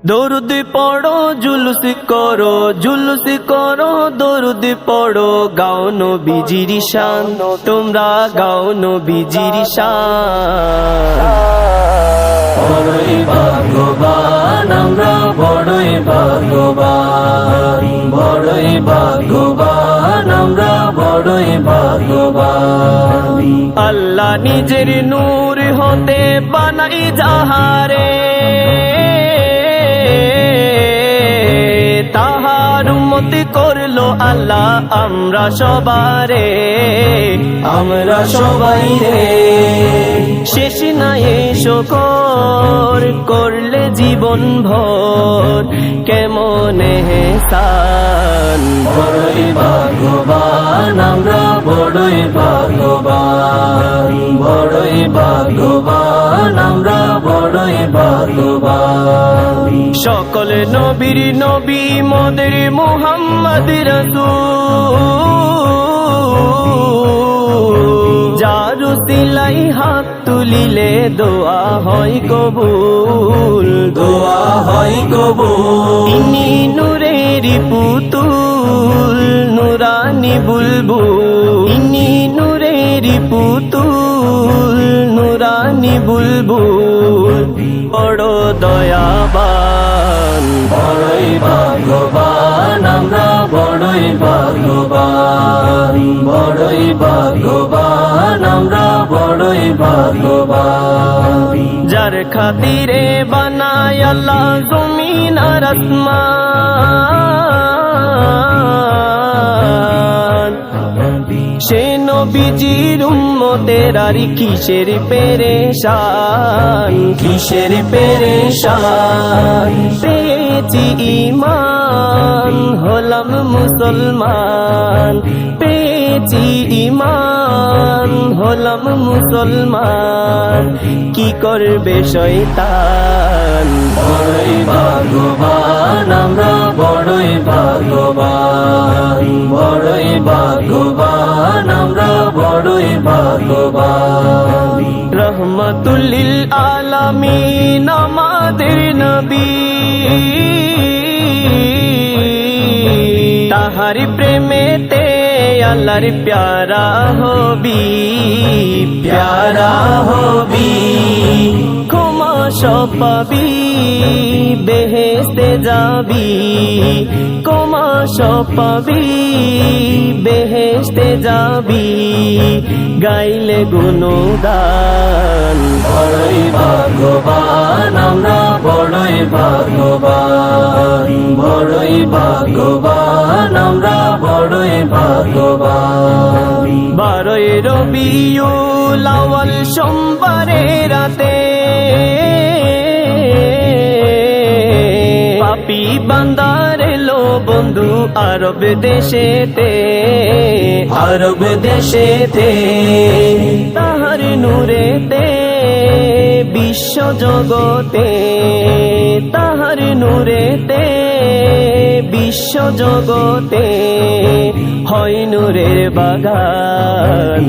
দরুদ পড়ো জুলুস করো দরুদ পড়ো গাও নবীজির শান তোমরা গাও নবীজির শান বড়ই ভাগ্যবান আমরা বড়ই ভাগ্যবান বড়ই ভাগ্যবান আমরা বড়ই ভাগ্যবান আল্লাহ নিজের নূর হতে বানাই যাহারে তাহার উম্মতি করলো আল্লাহ আমরা সবাই রে শেষ নাই শকর করলে জীবন ভর কেমন হেসান বড়ই ভাগ্যবান আমরা বড়ই ভাগ্যবান বড়ই ভাগ্যবান আমরা বড়ই ভাগ্যবান সকল নবীর নবী মোদের মুহাম্মদ রাসূল যার উসিলাই হাত তুলিলে দোয়া হয় কবুল তিনি নূরের পুতুল নুরানি বুলবুল তিনি নূরের পুতুল নুরানি বুলবুল বড় দয়াবান বড়ই ভাগ্যবান আমরা বড়ই ভাগ্যবান বড়ই ভাগ্যবান আমরা বড়ই ভাগ্যবান যার খাতিরে বানায় আল্লাহ জমিন আর আসমান সে নবীজির উম্মতের আর কিসের পেরেশান পেয়েছি ঈমান হলাম মুসলমান পেয়েছি ঈমান হলাম মুসলমান কি করবে শয়তান বড়ই ভাগ্যবান আমরা বড়ই ভাগ্যবান বড়ই ভাগ্যবান আমরা বড়ই ভাগ্যবান রহমাতুল লিল আলামিন আমাদের নবী তাহার প্রেমেতে আল্লাহর প্যারা হবি ক্ষমা সব পাবি বেহেশতে যাবি ক্ষমা সব পাবি বেহেশতে যাবি গাইলে গুণগান বড়ই ভাগ্যবান আমরা বড়ই ভাগ্যবান বড়ই ভাগ্যবান আমরা বড়ই ভাগ্যবান 12 রবিউল আউয়াল সোমবারের রাতে পাপী বান্দার এলো বন্ধু আরব দেশেতে তাহার নূরেতে বিশ্ব জগতে তাহার নূরেতে বিশ্ব জগতে হয় নূরের বাগান